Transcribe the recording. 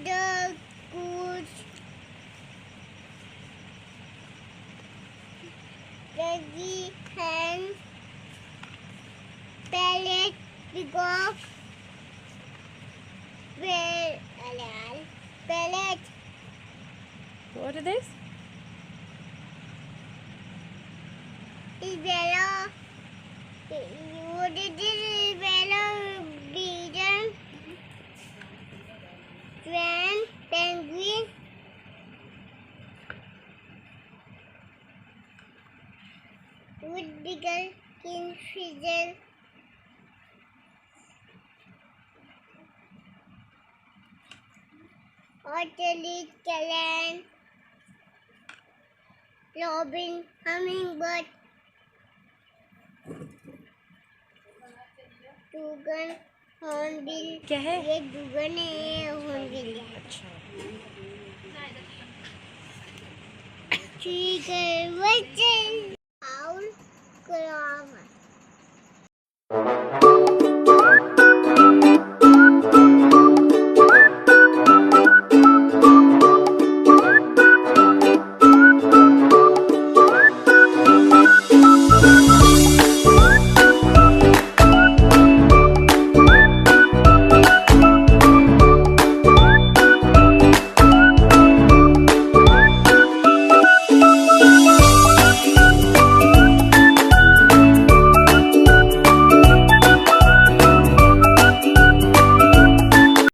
the goose, turkey, hen, parrot, peacock, parrot. What are these? Bella. What is this? Bella, pigeon, swan, penguin, woodpecker, kingfisher, ostrich, swan, robin, hummingbird, toucan, hornbill. क्या है? ये डूगन है, hornbill है। अच्छा। ठीक है, बच्चे। आउल, क्राव।